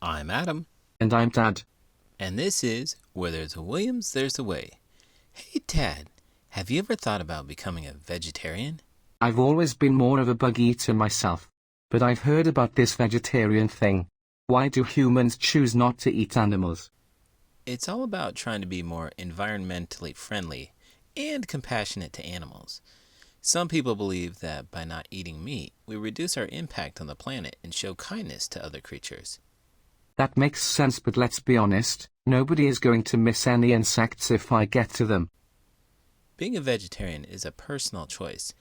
I'm Adam. And I'm Tad. And this is Where There's a Williams, There's a Way. Hey, Tad, have you ever thought about becoming a vegetarian? I've always been more of a bug eater myself, but I've heard about this vegetarian thing. Why do humans choose not to eat animals? It's all about trying to be more environmentally friendly and compassionate to animals. Some people believe that by not eating meat, we reduce our impact on the planet and show kindness to other creatures. That makes sense, but let's be honest, nobody is going to miss any insects if I get to them. Being a vegetarian is a personal choice,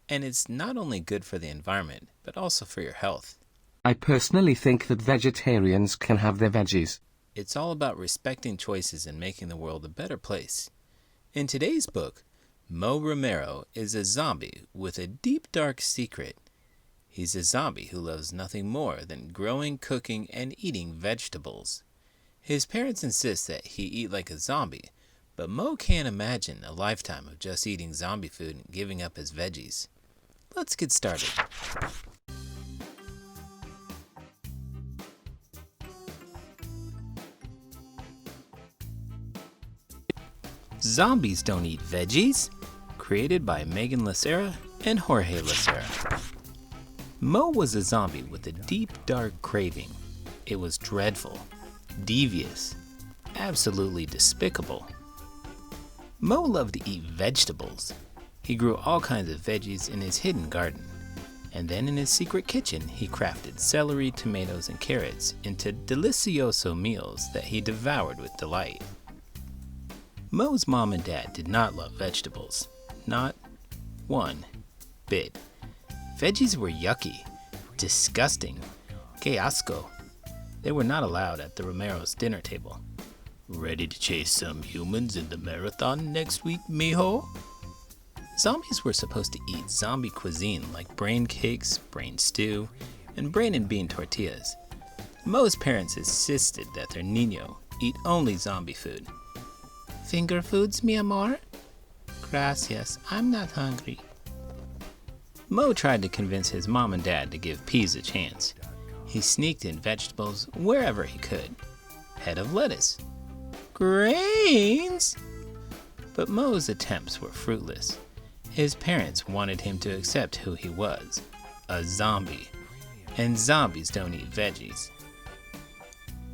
and it's not only good for the environment, but also for your health. I personally think that vegetarians can have their veggies. It's all about respecting choices and making the world a better place. In today's book, Mo Romero is a zombie with a deep, dark secret. He's a zombie who loves nothing more than growing, cooking, and eating vegetables. His parents insist that he eat like a zombie, but Mo can't imagine a lifetime of just eating zombie food and giving up his veggies. Let's get started. Zombies Don't Eat Veggies, created by Megan Lacera and Jorge Lacera. Mo was a zombie with a deep, dark craving. It was dreadful, devious, absolutely despicable. Mo loved to eat vegetables. He grew all kinds of veggies in his hidden garden. And then in his secret kitchen, he crafted celery, tomatoes, and carrots into delicioso meals that he devoured with delight. Mo's mom and dad did not love vegetables. Not one bit. Veggies were yucky, disgusting, que asco. They were not allowed at the Romero's dinner table. Ready to chase some humans in the marathon next week, mijo? Zombies were supposed to eat zombie cuisine like brain cakes, brain stew, and brain and bean tortillas. Mo's parents insisted that their niño eat only zombie food. Finger foods, mi amor? Gracias, I'm not hungry. Mo tried to convince his mom and dad to give peas a chance. He sneaked in vegetables wherever he could. Head of lettuce. Grains! But Mo's attempts were fruitless. His parents wanted him to accept who he was, a zombie. And zombies don't eat veggies.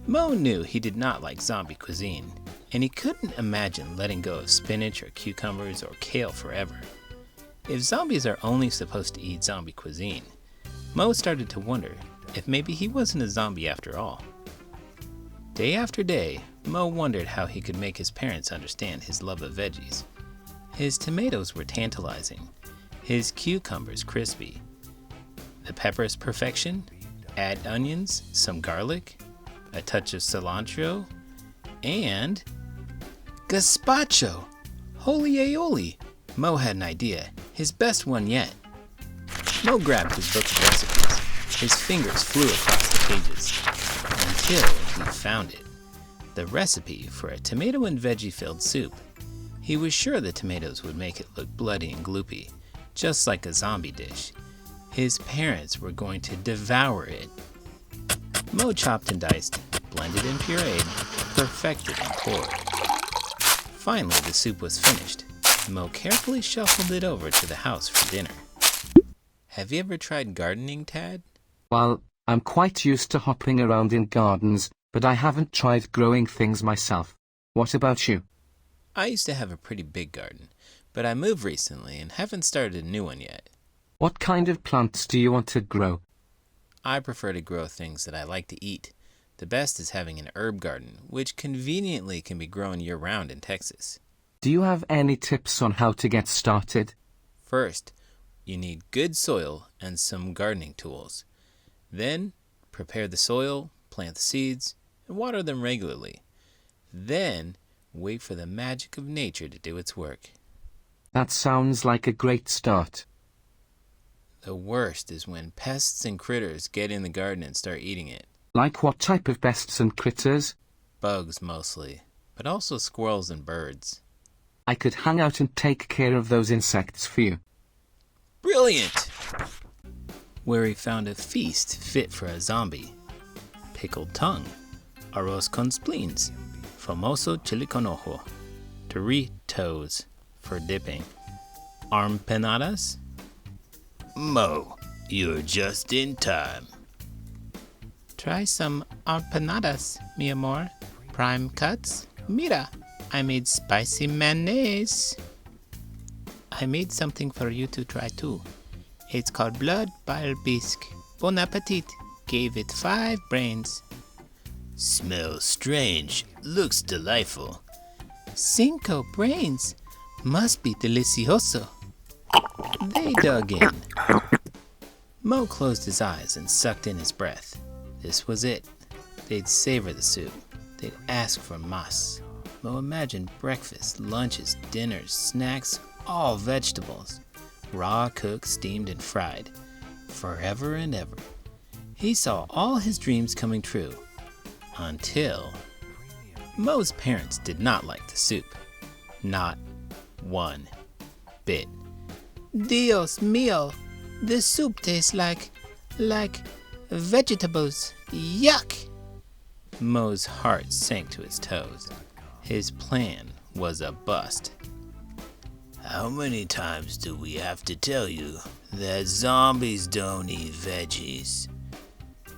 Mo knew he did not like zombie cuisine, and he couldn't imagine letting go of spinach or cucumbers or kale forever. If zombies are only supposed to eat zombie cuisine, Mo started to wonder if maybe he wasn't a zombie after all. Day after day, Mo wondered how he could make his parents understand his love of veggies. His tomatoes were tantalizing, his cucumbers crispy. The peppers perfection, add onions, some garlic, a touch of cilantro, and gazpacho! Holy aioli! Mo had an idea, his best one yet. Mo grabbed his book of recipes. His fingers flew across the pages until he found it. The recipe for a tomato and veggie-filled soup. He was sure the tomatoes would make it look bloody and gloopy, just like a zombie dish. His parents were going to devour it. Mo chopped and diced, blended and pureed, perfected and poured. Finally, the soup was finished. Mo carefully shuffled it over to the house for dinner. Have you ever tried gardening, Tad? Well, I'm quite used to hopping around in gardens, but I haven't tried growing things myself. What about you? I used to have a pretty big garden, but I moved recently and haven't started a new one yet. What kind of plants do you want to grow? I prefer to grow things that I like to eat. The best is having an herb garden, which conveniently can be grown year-round in Texas. Do you have any tips on how to get started? First, you need good soil and some gardening tools. Then, prepare the soil, plant the seeds, and water them regularly. Then, wait for the magic of nature to do its work. That sounds like a great start. The worst is when pests and critters get in the garden and start eating it. Like what type of pests and critters? Bugs mostly, but also squirrels and birds. I could hang out and take care of those insects for you. Brilliant! Where he found a feast fit for a zombie. Pickled tongue, arroz con spleens, famoso chili con ojo, Doritos for dipping, empanadas. Mo, you're just in time. Try some empanadas, mi amor. Prime cuts. Mira, I made spicy mayonnaise. I made something for you to try too. It's called blood bile bisque. Bon appetit. Gave it 5 brains. Smells strange. Looks delightful. 5 brains. Must be delicioso. They dug in. Mo closed his eyes and sucked in his breath. This was it. They'd savor the soup. They'd ask for mas. Mo imagined breakfast, lunches, dinners, snacks, all vegetables. Raw, cooked, steamed, and fried. Forever and ever. He saw all his dreams coming true. Until Mo's parents did not like the soup. Not one bit. Dios mío, this soup tastes like vegetables. Yuck! Mo's heart sank to his toes. His plan was a bust. How many times do we have to tell you that zombies don't eat veggies?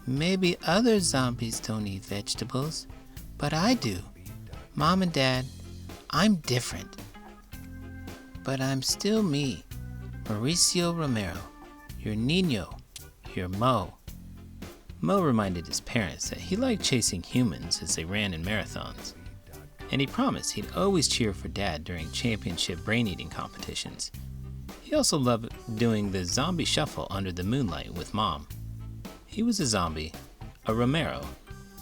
Maybe other zombies don't eat vegetables, but I do. Mom and Dad, I'm different. But I'm still me, Mauricio Romero, your Nino, your Mo. Mo reminded his parents that he liked chasing humans as they ran in marathons, and he promised he'd always cheer for Dad during championship brain-eating competitions. He also loved doing the zombie shuffle under the moonlight with Mom. He was a zombie, a Romero.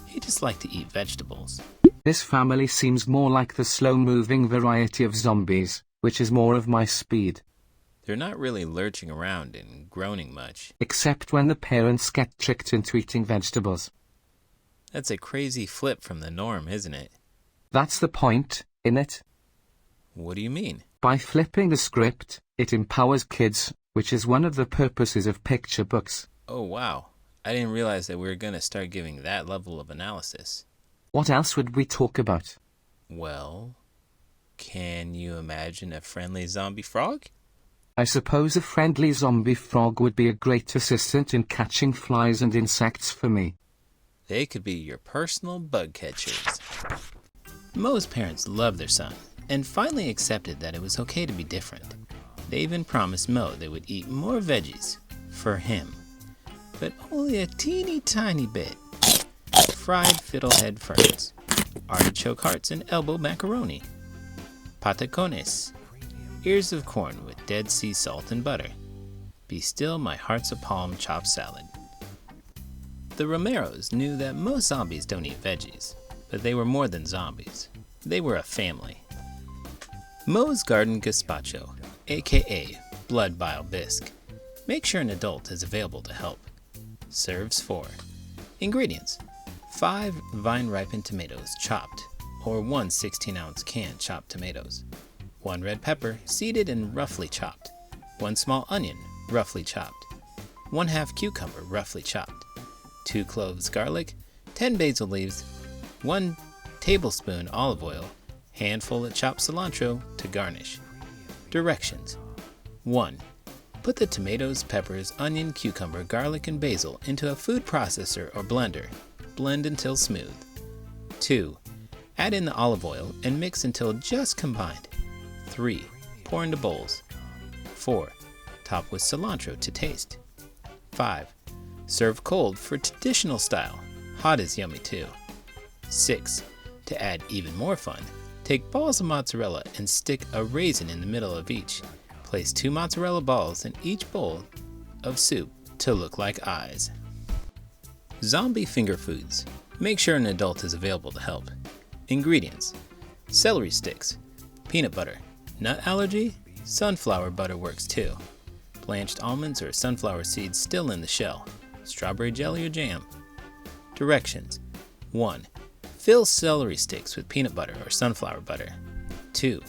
He just liked to eat vegetables. This family seems more like the slow-moving variety of zombies, which is more of my speed. They're not really lurching around and groaning much. Except when the parents get tricked into eating vegetables. That's a crazy flip from the norm, isn't it? That's the point, innit? What do you mean? By flipping the script, it empowers kids, which is one of the purposes of picture books. Oh, wow. I didn't realize that we were going to start giving that level of analysis. What else would we talk about? Well, can you imagine a friendly zombie frog? I suppose a friendly zombie frog would be a great assistant in catching flies and insects for me. They could be your personal bug catchers. Mo's parents loved their son and finally accepted that it was okay to be different. They even promised Mo they would eat more veggies for him, but only a teeny tiny bit. Fried fiddlehead ferns, artichoke hearts and elbow macaroni, patacones, ears of corn with Dead Sea salt and butter, be still my heart's a palm chopped salad. The Romeros knew that most zombies don't eat veggies, but they were more than zombies. They were a family. Mo's Garden Gazpacho, aka Blood Bile Bisque. Make sure an adult is available to help. Serves 4. Ingredients: 5 vine-ripened tomatoes chopped, or 1 16-ounce can chopped tomatoes. 1 red pepper, seeded and roughly chopped. 1 small onion, roughly chopped. 1/2 cucumber, roughly chopped. 2 cloves garlic, 10 basil leaves, 1 tablespoon olive oil, handful of chopped cilantro to garnish. Directions: 1. Put the tomatoes, peppers, onion, cucumber, garlic, and basil into a food processor or blender. Blend until smooth. 2. Add in the olive oil and mix until just combined. 3. Pour into bowls. 4. Top with cilantro to taste. 5. Serve cold for traditional style. Hot is yummy too. 6. To add even more fun, take balls of mozzarella and stick a raisin in the middle of each. Place 2 mozzarella balls in each bowl of soup to look like eyes. Zombie finger foods. Make sure an adult is available to help. Ingredients: celery sticks, peanut butter, nut allergy, sunflower butter works too, blanched almonds or sunflower seeds still in the shell, strawberry jelly or jam. Directions: 1. Fill celery sticks with peanut butter or sunflower butter. 2.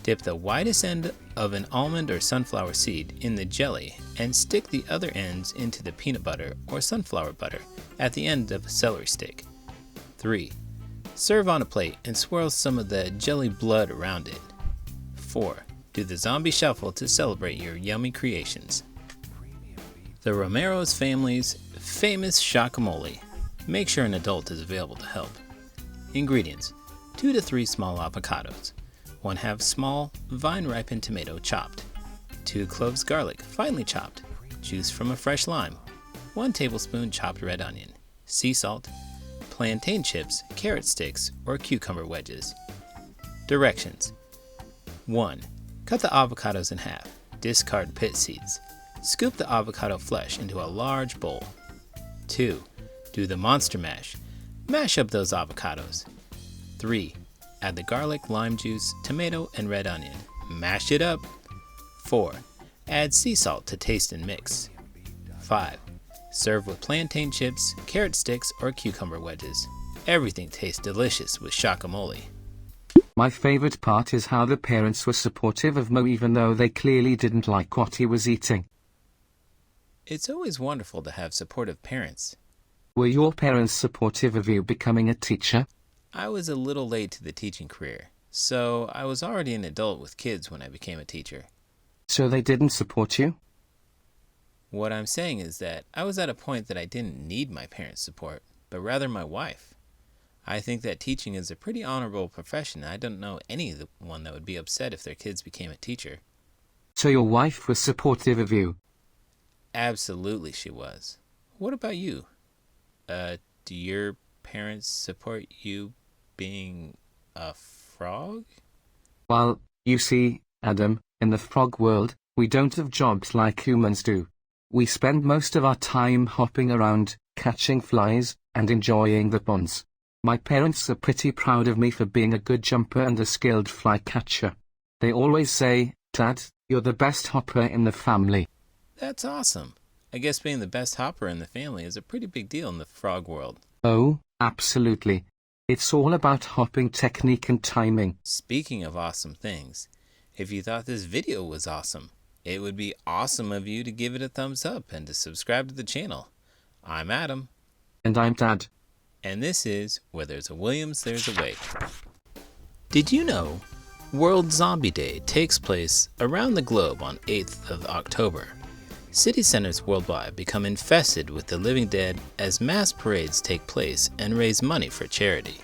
Dip the widest end of an almond or sunflower seed in the jelly and stick the other ends into the peanut butter or sunflower butter at the end of a celery stick. 3. Serve on a plate and swirl some of the jelly blood around it. 4. Do the zombie shuffle to celebrate your yummy creations. The Romero's family's famous guacamole. Make sure an adult is available to help. Ingredients: 2 to 3 small avocados, 1/2 small vine-ripened tomato chopped, 2 cloves garlic finely chopped, juice from a fresh lime, 1 tablespoon chopped red onion, sea salt, plantain chips, carrot sticks, or cucumber wedges. Directions: 1. Cut the avocados in half. Discard pit seeds. Scoop the avocado flesh into a large bowl. 2. Do the monster mash. Mash up those avocados. 3. Add the garlic, lime juice, tomato, and red onion. Mash it up. 4. Add sea salt to taste and mix. 5. Serve with plantain chips, carrot sticks, or cucumber wedges. Everything tastes delicious with guacamole. My favorite part is how the parents were supportive of Mo even though they clearly didn't like what he was eating. It's always wonderful to have supportive parents. Were your parents supportive of you becoming a teacher? I was a little late to the teaching career, so I was already an adult with kids when I became a teacher. So they didn't support you? What I'm saying is that I was at a point that I didn't need my parents' support, but rather my wife. I think that teaching is a pretty honorable profession. I don't know anyone that would be upset if their kids became a teacher. So your wife was supportive of you? Absolutely she was. What about you? Do your parents support you being a frog? Well, you see, Adam, in the frog world, we don't have jobs like humans do. We spend most of our time hopping around, catching flies, and enjoying the ponds. My parents are pretty proud of me for being a good jumper and a skilled fly catcher. They always say, "Dad, you're the best hopper in the family." That's awesome. I guess being the best hopper in the family is a pretty big deal in the frog world. Oh, absolutely. It's all about hopping technique and timing. Speaking of awesome things, if you thought this video was awesome, it would be awesome of you to give it a thumbs up and to subscribe to the channel. I'm Adam. And I'm Dad. And this is Where There's a Williams, There's a Way. Did you know World Zombie Day takes place around the globe on 8th of October? City centers worldwide become infested with the living dead as mass parades take place and raise money for charity.